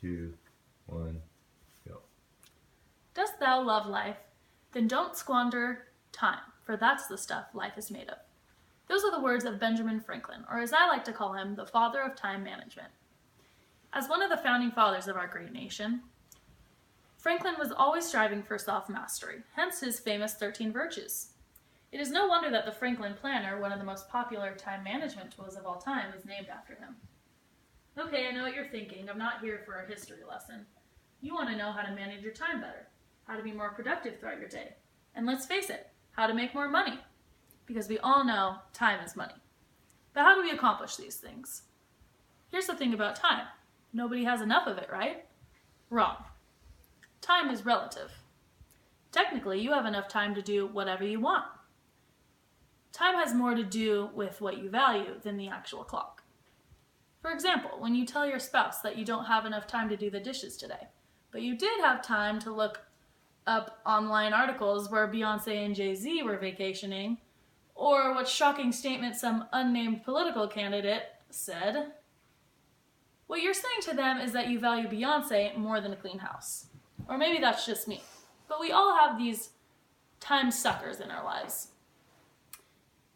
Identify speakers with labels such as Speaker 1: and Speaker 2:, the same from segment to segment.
Speaker 1: 2, 1, go.
Speaker 2: Dost thou love life? Then don't squander time, for that's the stuff life is made of. Those are the words of Benjamin Franklin, or as I like to call him, the father of time management. As one of the founding fathers of our great nation, Franklin was always striving for self-mastery, hence his famous 13 virtues. It is no wonder that the Franklin Planner, one of the most popular time management tools of all time, is named after him. Okay, I know what you're thinking. I'm not here for a history lesson. You want to know how to manage your time better, how to be more productive throughout your day, and let's face it, how to make more money. Because we all know time is money. But how do we accomplish these things? Here's the thing about time. Nobody has enough of it, right? Wrong. Time is relative. Technically, you have enough time to do whatever you want. Time has more to do with what you value than the actual clock. For example, when you tell your spouse that you don't have enough time to do the dishes today, but you did have time to look up online articles where Beyonce and Jay-Z were vacationing, or what shocking statement some unnamed political candidate said, what you're saying to them is that you value Beyonce more than a clean house. Or maybe that's just me. But we all have these time suckers in our lives.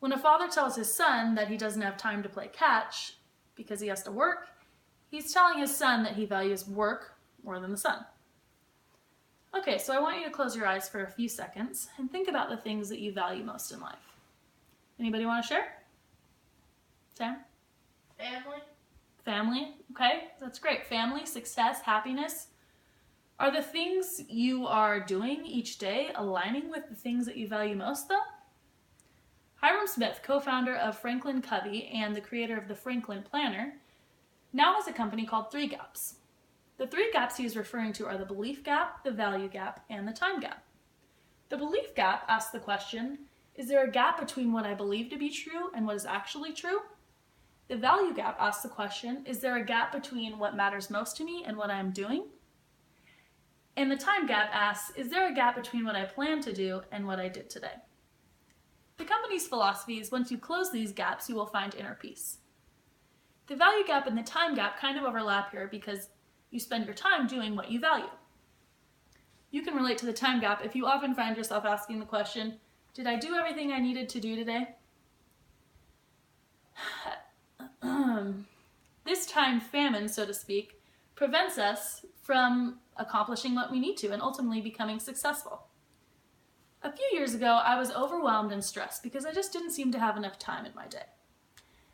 Speaker 2: When a father tells his son that he doesn't have time to play catch because he has to work, he's telling his son that he values work more than the son. Okay, so I want you to close your eyes for a few seconds and think about the things that you value most in life. Anybody want to share? Sam?
Speaker 3: Family.
Speaker 2: Family, okay, that's great. Family, success, happiness. Are the things you are doing each day aligning with the things that you value most, though? Hiram Smith, co-founder of Franklin Covey and the creator of the Franklin Planner, now has a company called 3 Gaps. The 3 gaps he is referring to are the belief gap, the value gap, and the time gap. The belief gap asks the question, is there a gap between what I believe to be true and what is actually true? The value gap asks the question, is there a gap between what matters most to me and what I am doing? And the time gap asks, is there a gap between what I plan to do and what I did today? The company's philosophy is once you close these gaps, you will find inner peace. The value gap and the time gap kind of overlap here because you spend your time doing what you value. You can relate to the time gap if you often find yourself asking the question, did I do everything I needed to do today? This time famine, so to speak, prevents us from accomplishing what we need to and ultimately becoming successful. A few years ago, I was overwhelmed and stressed because I just didn't seem to have enough time in my day.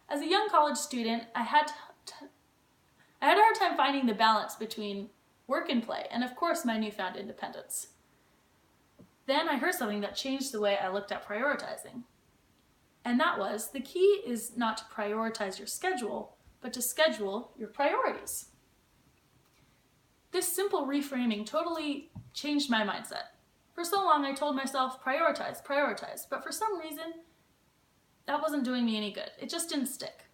Speaker 2: As a young college student, I had a hard time finding the balance between work and play, and of course my newfound independence. Then I heard something that changed the way I looked at prioritizing. And that was, the key is not to prioritize your schedule, but to schedule your priorities. This simple reframing totally changed my mindset. For so long I told myself, prioritize, but for some reason, that wasn't doing me any good. It just didn't stick.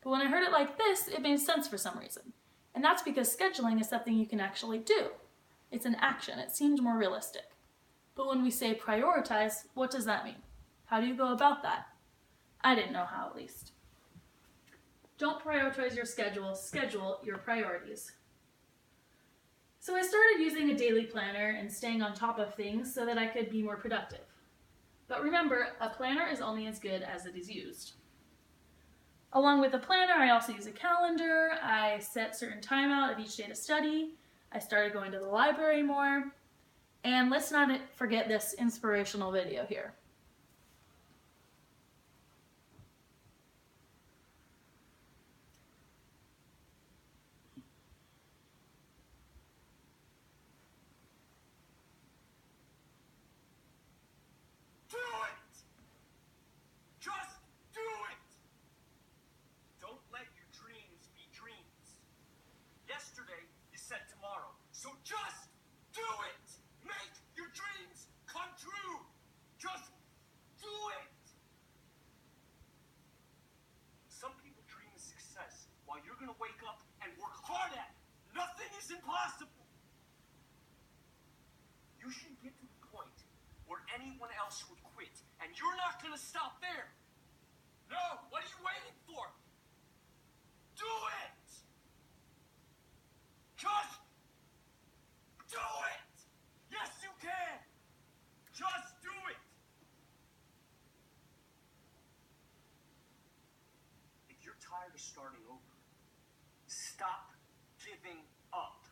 Speaker 2: But when I heard it like this, it made sense for some reason. And that's because scheduling is something you can actually do. It's an action. It seems more realistic. But when we say prioritize, what does that mean? How do you go about that? I didn't know how, at least. Don't prioritize your schedule, schedule your priorities. So I started using a daily planner and staying on top of things so that I could be more productive. But remember, a planner is only as good as it is used. Along with the planner, I also use a calendar. I set certain time out of each day to study. I started going to the library more. And let's not forget this inspirational video here.
Speaker 4: Do it! Just do it! Don't let your dreams be dreams. Yesterday is set tomorrow, so just do it! Make your dreams come true! Just do it! Some people dream of success while you're gonna wake up and work hard at it. Nothing is impossible. You should get to the point where anyone else would quit, and you're not gonna stop there. No, what are you waiting for? Do it! Just is starting over. Stop giving up.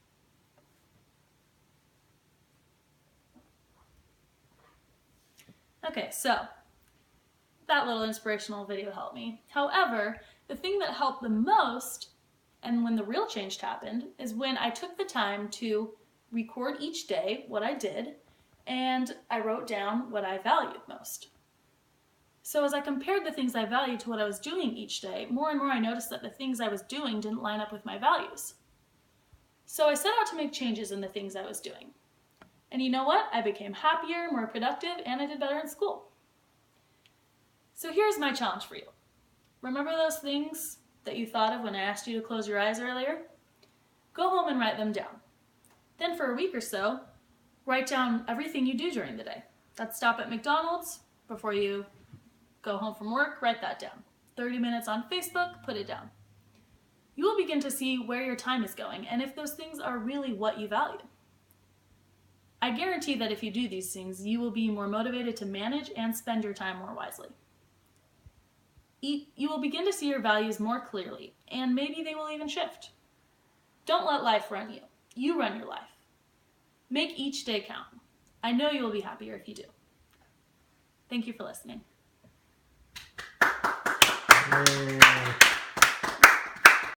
Speaker 2: Okay, so that little inspirational video helped me. However, the thing that helped the most, and when the real change happened, is when I took the time to record each day what I did, and I wrote down what I valued most. So as I compared the things I valued to what I was doing each day, more and more I noticed that the things I was doing didn't line up with my values. So I set out to make changes in the things I was doing. And you know what? I became happier, more productive, and I did better in school. So here's my challenge for you. Remember those things that you thought of when I asked you to close your eyes earlier? Go home and write them down. Then for a week or so, write down everything you do during the day. That's stop at McDonald's before you go home from work, write that down. 30 minutes on Facebook, put it down. You will begin to see where your time is going and if those things are really what you value. I guarantee that if you do these things, you will be more motivated to manage and spend your time more wisely. You will begin to see your values more clearly, and maybe they will even shift. Don't let life run you. You run your life. Make each day count. I know you will be happier if you do. Thank you for listening.
Speaker 1: Yay.